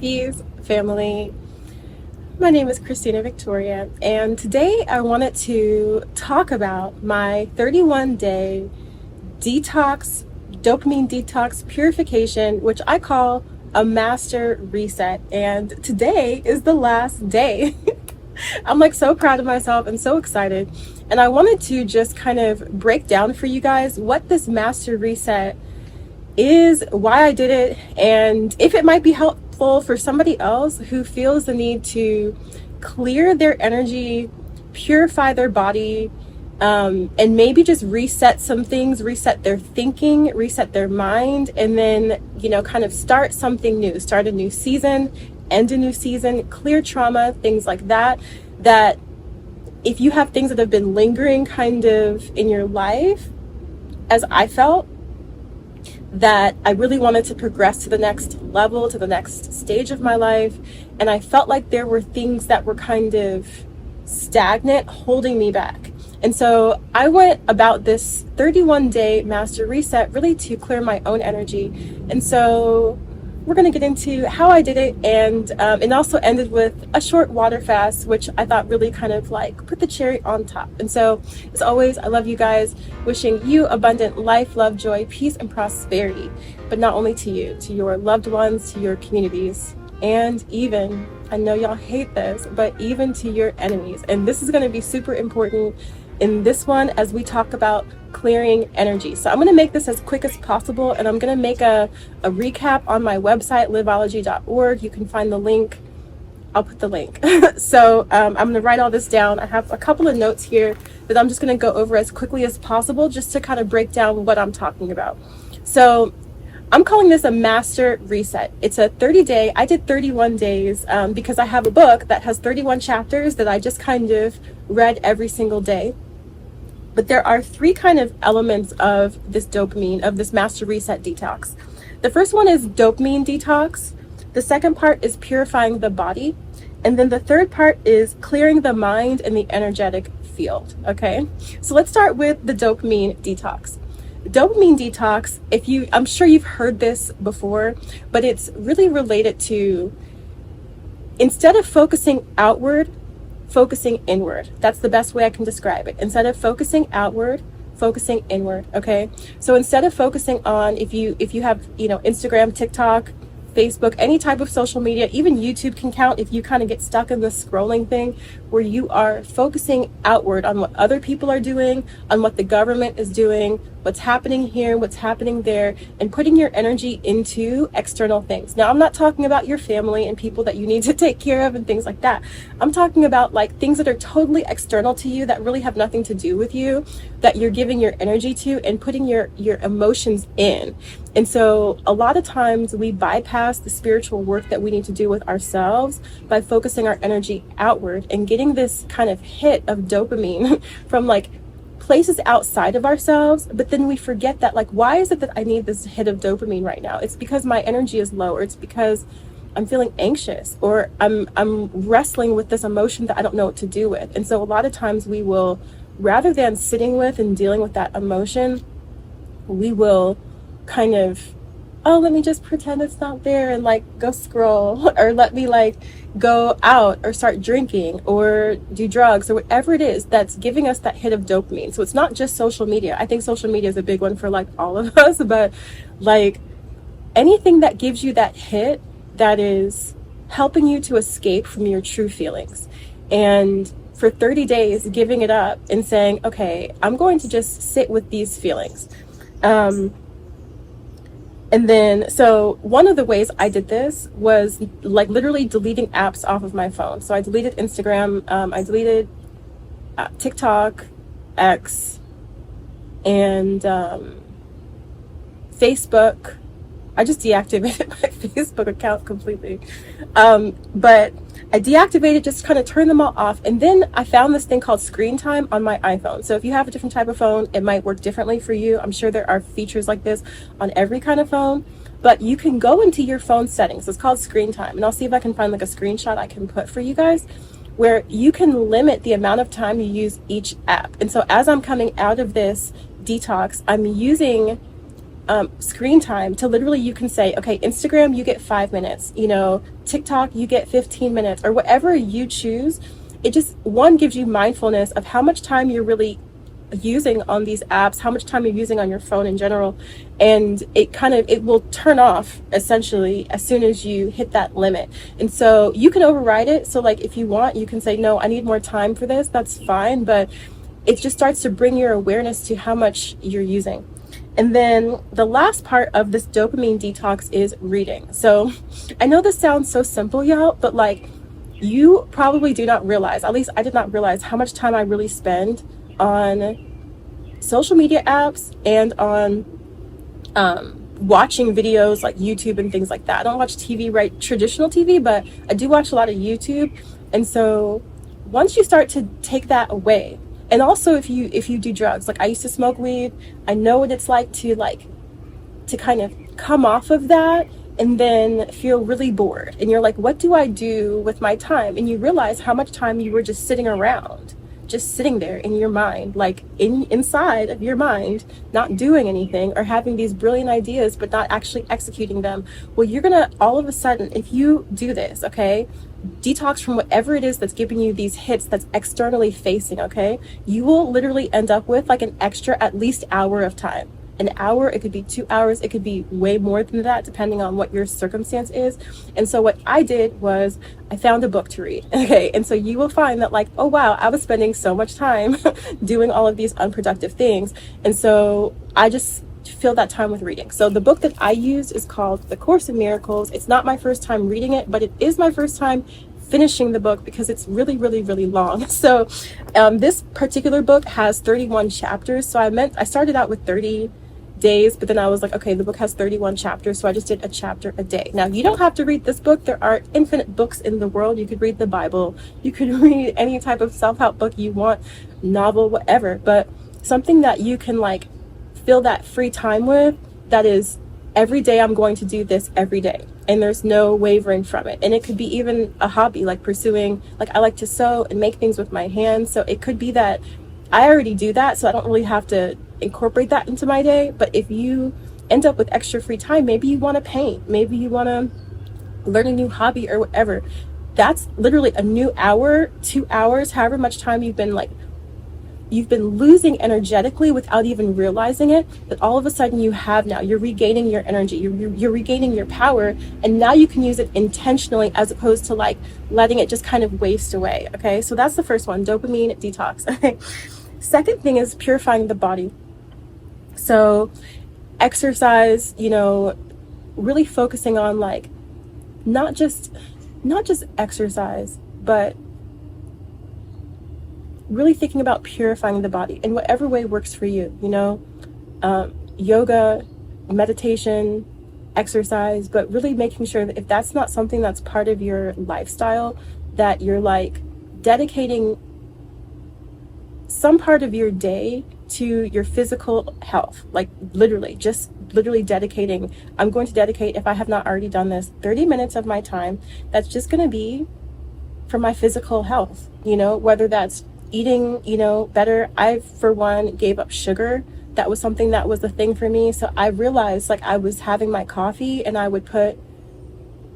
Peace, family. My name is Christina Victoria, and today I wanted to talk about my 31-day detox, dopamine detox purification, which I call a master reset. And today is the last day. I'm like so proud of myself and so excited. And I wanted to just kind of break down for you guys what this master reset is, why I did it, and if it might be helpful for somebody else who feels the need to clear their energy, purify their body, and maybe just reset some things, reset their thinking, reset their mind, and then, kind of start something new, start a new season, end a new season, clear trauma, things like that. That if you have things that have been lingering kind of in your life, as I felt, that I really wanted to progress to the next level, to the next stage of my life. And I felt like there were things that were kind of stagnant, holding me back. And so I went about this 31-day master reset really to clear my own energy. And so we're going to get into how I did it, and it also ended with a short water fast, which I thought really kind of like put the cherry on top. And so, as always, I love you guys, wishing you abundant life, love, joy, peace, and prosperity, but not only to you, to your loved ones, to your communities, and even, I know y'all hate this, but even to your enemies. And this is going to be super important in this one as we talk about clearing energy. So I'm going to make this as quick as possible, and I'm going to make a recap on my website, liveology.org. You can find the link. I'll put the link. So I'm going to write all this down. I have a couple of notes here that I'm just going to go over as quickly as possible just to kind of break down what I'm talking about. So I'm calling this a master reset. It's a 30-day. I did 31 days because I have a book that has 31 chapters that I just kind of read every single day. But there are three kind of elements of this dopamine, of this master reset detox. The first one is dopamine detox. The second part is purifying the body. And then the third part is clearing the mind and the energetic field. Okay, so let's start with the dopamine detox. Dopamine detox, I'm sure you've heard this before, but it's really related to, instead of focusing outward, focusing inward. That's the best way I can describe it. Instead of focusing outward, focusing inward. Okay, so instead of focusing on, if you have Instagram, TikTok, Facebook, any type of social media, even YouTube can count if you kind of get stuck in the scrolling thing where you are focusing outward on what other people are doing, on what the government is doing, what's happening here, what's happening there, and putting your energy into external things. Now, I'm not talking about your family and people that you need to take care of and things like that. I'm talking about like things that are totally external to you that really have nothing to do with you, that you're giving your energy to and putting your emotions in. And so a lot of times we bypass the spiritual work that we need to do with ourselves by focusing our energy outward and getting this kind of hit of dopamine from like places outside of ourselves. But then we forget that, like, why is it that I need this hit of dopamine right now? It's because my energy is low, or it's because I'm feeling anxious, or I'm wrestling with this emotion that I don't know what to do with. And so a lot of times we will, rather than sitting with and dealing with that emotion, we will kind of, oh, let me just pretend it's not there and like go scroll, or let me like go out or start drinking or do drugs or whatever it is that's giving us that hit of dopamine. So it's not just social media. I think social media is a big one for like all of us, but like anything that gives you that hit that is helping you to escape from your true feelings. And for 30 days, giving it up and saying, okay, I'm going to just sit with these feelings. And then, so one of the ways I did this was like literally deleting apps off of my phone. So I deleted Instagram, I deleted TikTok, X, and Facebook. I just deactivated my Facebook account completely. But I deactivated, just kind of turned them all off. And then I found this thing called screen time on my iPhone. So if you have a different type of phone, it might work differently for you. I'm sure there are features like this on every kind of phone, but you can go into your phone settings. It's called screen time. And I'll see if I can find like a screenshot I can put for you guys, where you can limit the amount of time you use each app. And so as I'm coming out of this detox, I'm using screen time to literally, you can say, okay, Instagram, you get 5 minutes, TikTok, you get 15 minutes, or whatever you choose. It just, one, gives you mindfulness of how much time you're really using on these apps, how much time you're using on your phone in general, and it will turn off essentially as soon as you hit that limit. And so you can override it. So like, if you want, you can say, no, I need more time for this, that's fine. But it just starts to bring your awareness to how much you're using. And then the last part of this dopamine detox is reading. So I know this sounds so simple, y'all, but like, you probably do not realize, at least I did not realize, how much time I really spend on social media apps and on watching videos like YouTube and things like that. I don't watch TV, right, traditional TV, but I do watch a lot of YouTube. And so once you start to take that away, and also if you do drugs, like I used to smoke weed, I know what it's like to kind of come off of that and then feel really bored. And you're like, what do I do with my time? And you realize how much time you were just sitting around, just sitting there in your mind, like inside of your mind, not doing anything, or having these brilliant ideas but not actually executing them. Well, you're gonna, all of a sudden, if you do this, okay, detox from whatever it is that's giving you these hits that's externally facing, okay, you will literally end up with like an extra at least hour of time. An hour, it could be 2 hours, it could be way more than that, depending on what your circumstance is. And so what I did was I found a book to read. Okay, and so you will find that like, oh wow, I was spending so much time doing all of these unproductive things. And so I just fill that time with reading. So the book that I used is called The Course in Miracles. It's not my first time reading it, but it is my first time finishing the book because it's really, really, really long. So this particular book has 31 chapters. So I started out with 30 days, but then I was like, okay, the book has 31 chapters, so I just did a chapter a day. Now, you don't have to read this book. There are infinite books in the world. You could read the Bible, you could read any type of self-help book you want, novel, whatever, but something that you can like fill that free time with, that is, every day I'm going to do this every day, and there's no wavering from it. And it could be even a hobby, like pursuing, like I like to sew and make things with my hands, so it could be that I already do that, so I don't really have to incorporate that into my day. But if you end up with extra free time, maybe you want to paint, maybe you want to learn a new hobby or whatever, that's literally a new hour, 2 hours, however much time you've been losing energetically without even realizing it, that all of a sudden you have now. You're regaining your energy, you're regaining your power, and now you can use it intentionally as opposed to like letting it just kind of waste away. Okay, so that's the first one, dopamine detox. Okay. Second thing is purifying the body. So exercise, really focusing on like not just exercise, but really thinking about purifying the body in whatever way works for you, yoga, meditation, exercise, but really making sure that if that's not something that's part of your lifestyle, that you're like dedicating some part of your day to your physical health, like literally dedicating, I'm going to dedicate, if I have not already done this, 30 minutes of my time that's just going to be for my physical health, whether that's eating, better. I, for one, gave up sugar. That was something that was a thing for me. So I realized like I was having my coffee and I would put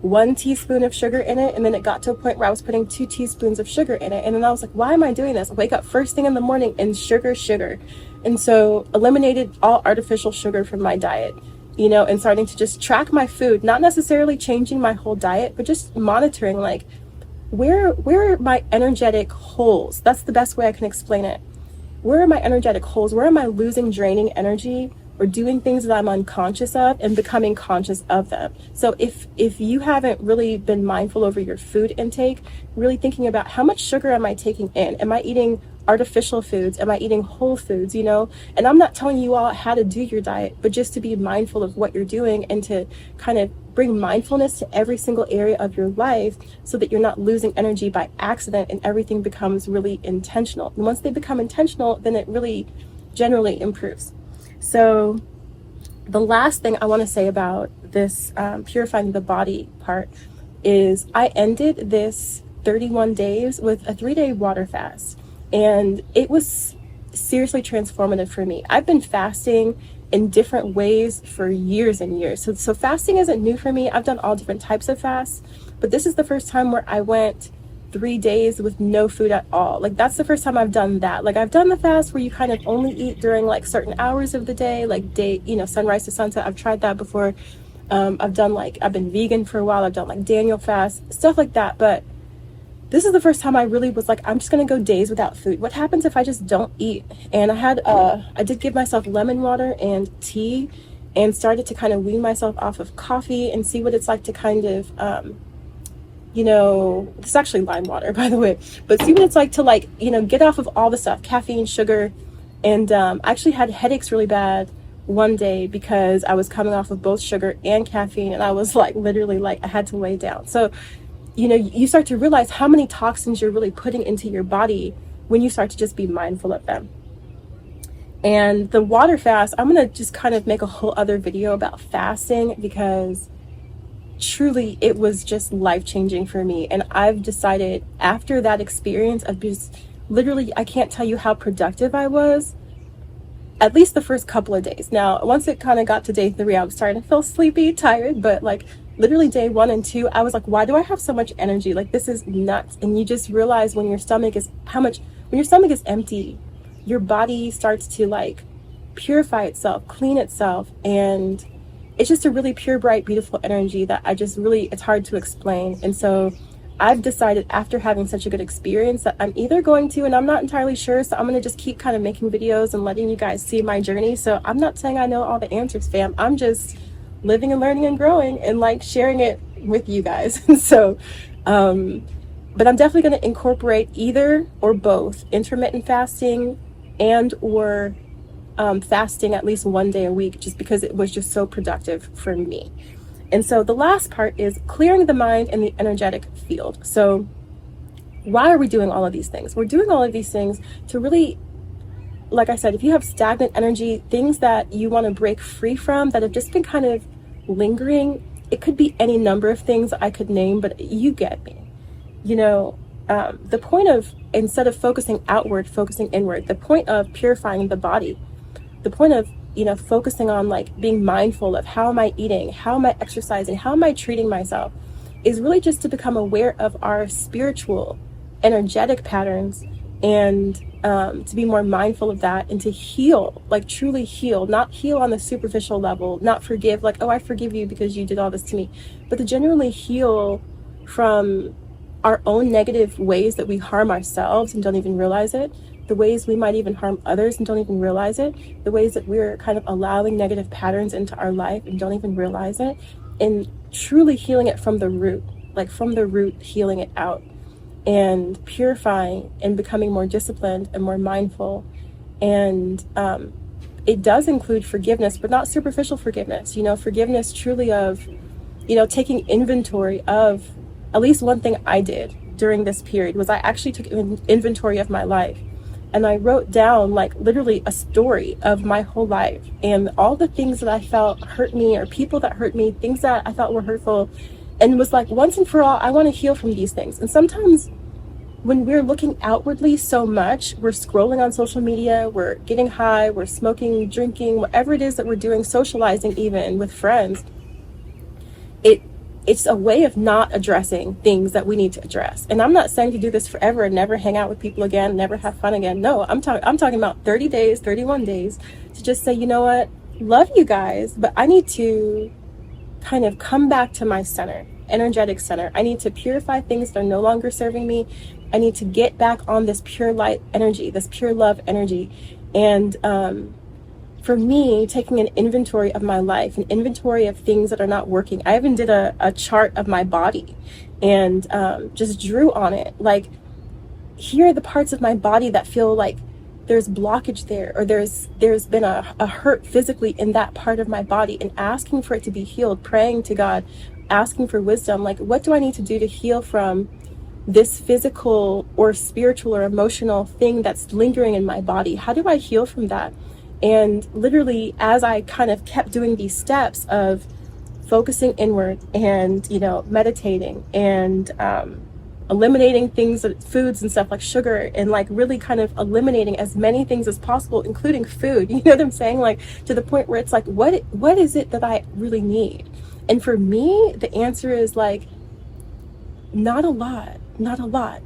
1 teaspoon of sugar in it, and then it got to a point where I was putting 2 teaspoons of sugar in it, and then I was like, why am I doing this? I wake up first thing in the morning and sugar. And so eliminated all artificial sugar from my diet, and starting to just track my food, not necessarily changing my whole diet, but just monitoring like where are my energetic holes. That's the best way I can explain it. Where are my energetic holes? Where am I losing, draining energy, or doing things that I'm unconscious of and becoming conscious of them? So if you haven't really been mindful over your food intake, really thinking about how much sugar am I taking in? Am I eating artificial foods? Am I eating whole foods? And I'm not telling you all how to do your diet, but just to be mindful of what you're doing and to kind of bring mindfulness to every single area of your life so that you're not losing energy by accident and everything becomes really intentional. And once they become intentional, then it really generally improves. So the last thing I want to say about this purifying the body part is I ended this 31 days with a 3-day water fast, and it was seriously transformative for me. I've been fasting in different ways for years and years. So fasting isn't new for me. I've done all different types of fasts, but this is the first time where I went 3 days with no food at all. Like that's the first time I've done that. Like I've done the fast where you kind of only eat during like certain hours of the day, like day, sunrise to sunset. I've tried that before. I've been vegan for a while. I've done like Daniel fast, stuff like that. But this is the first time I really was like, I'm just going to go days without food. What happens if I just don't eat? And I did give myself lemon water and tea and started to kind of wean myself off of coffee and see what it's like to kind of, this is actually lime water, by the way, but see what it's like to get off of all the stuff, caffeine, sugar. And I actually had headaches really bad one day because I was coming off of both sugar and caffeine. And I was like, literally like I had to lay down. So you start to realize how many toxins you're really putting into your body when you start to just be mindful of them. And the water fast, I'm going to just kind of make a whole other video about fasting because truly it was just life-changing for me. And I've decided after that experience of just literally, I can't tell you how productive I was, at least the first couple of days. Now, once it kind of got to day 3, I was starting to feel sleepy, tired, but like literally day 1 and 2, I was like, why do I have so much energy? Like this is nuts. And you just realize when your stomach is empty, your body starts to like purify itself, clean itself. And it's just a really pure, bright, beautiful energy that it's hard to explain. And so I've decided after having such a good experience that I'm either going to, and I'm not entirely sure, so I'm going to just keep kind of making videos and letting you guys see my journey. So I'm not saying I know all the answers, fam. I'm just living and learning and growing and like sharing it with you guys. So, but I'm definitely going to incorporate either or both intermittent fasting and or fasting at least 1 day a week, just because it was just so productive for me. And so the last part is clearing the mind and the energetic field. So why are we doing all of these things? We're doing all of these things to really, like I said, if you have stagnant energy, things that you want to break free from that have just been kind of lingering, it could be any number of things I could name, but you get me. The point of, instead of focusing outward, focusing inward, the point of purifying the body, the point of focusing on like being mindful of how am I eating, how am I exercising, how am I treating myself, is really just to become aware of our spiritual, energetic patterns and to be more mindful of that and to heal, like truly heal, not heal on the superficial level, not forgive, like, oh, I forgive you because you did all this to me, but to genuinely heal from our own negative ways that we harm ourselves and don't even realize it, the ways we might even harm others and don't even realize it, the ways that we're kind of allowing negative patterns into our life and don't even realize it, and truly healing it from the root, like from the root, healing it out and purifying and becoming more disciplined and more mindful. And it does include forgiveness, but not superficial forgiveness, forgiveness truly of, taking inventory of. At least one thing I did during this period was I actually took inventory of my life. And I wrote down like literally a story of my whole life and all the things that I felt hurt me or people that hurt me, things that I thought were hurtful, and was like, once and for all, I want to heal from these things. And sometimes when we're looking outwardly so much, we're scrolling on social media, we're getting high, we're smoking, drinking, whatever it is that we're doing, socializing even with friends, it's a way of not addressing things that we need to address. And I'm not saying to do this forever and never hang out with people again, never have fun again. No, I'm talking about 30 days, 31 days to just say, you know what, love you guys, but I need to kind of come back to my center, energetic center. I need to purify things that are no longer serving me. I need to get back on this pure light energy, this pure love energy. And for me, taking an inventory of my life, an inventory of things that are not working. I even did a chart of my body and just drew on it. Like, here are the parts of my body that feel like there's blockage there, or there's been a hurt physically in that part of my body, and asking for it to be healed, praying to God, asking for wisdom. Like, what do I need to do to heal from this physical or spiritual or emotional thing that's lingering in my body? How do I heal from that? And literally, as I kind of kept doing these steps of focusing inward and, meditating and eliminating things, foods and stuff like sugar, and like really kind of eliminating as many things as possible, including food. You know what I'm saying? Like, to the point where it's like, what is it that I really need? And for me, the answer is like, not a lot, not a lot,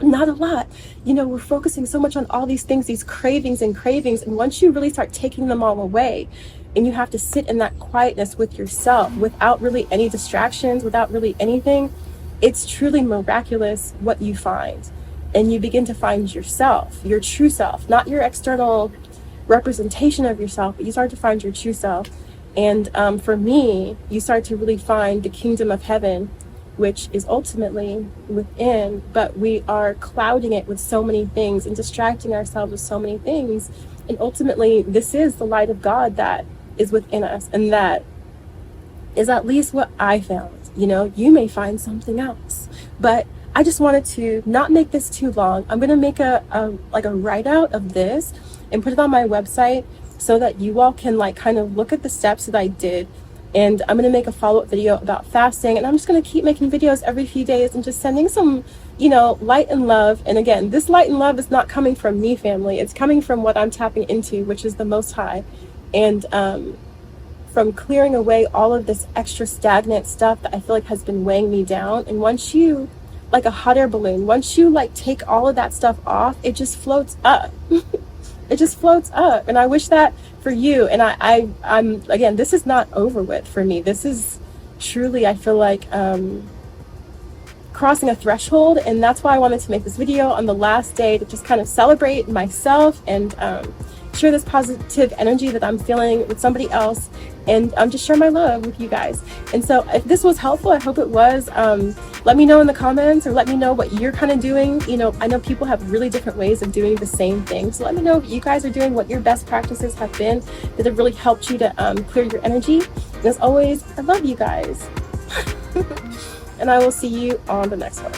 not a lot. We're focusing so much on all these things, these cravings. And once you really start taking them all away, and you have to sit in that quietness with yourself without really any distractions, without really anything, it's truly miraculous what you find. And you begin to find yourself, your true self, not your external representation of yourself, but you start to find your true self. And for me, you start to really find the kingdom of heaven, which is ultimately within, but we are clouding it with so many things and distracting ourselves with so many things. And ultimately, this is the light of God that is within us. And that is at least what I found. You may find something else, but I just wanted to not make this too long. I'm going to make a write out of this and put it on my website so that you all can like kind of look at the steps that I did. And I'm going to make a follow-up video about fasting, and I'm just going to keep making videos every few days and just sending some, light and love. And again, this light and love is not coming from me, family. It's coming from what I'm tapping into, which is the Most High. And from clearing away all of this extra stagnant stuff that I feel like has been weighing me down. And once you, like a hot air balloon, once you like take all of that stuff off, it just floats up. It just floats up. And I wish that for you. And I'm again, this is not over with for me. This is truly, I feel like, crossing a threshold. And that's why I wanted to make this video on the last day to just kind of celebrate myself and share this positive energy that I'm feeling with somebody else, and just share my love with you guys. And so if this was helpful, I hope it was. Let me know in the comments, or let me know what you're kind of doing. I know people have really different ways of doing the same thing, so let me know what you guys are doing, what your best practices have been that have really helped you to clear your energy. And as always, I love you guys. And I will see you on the next one.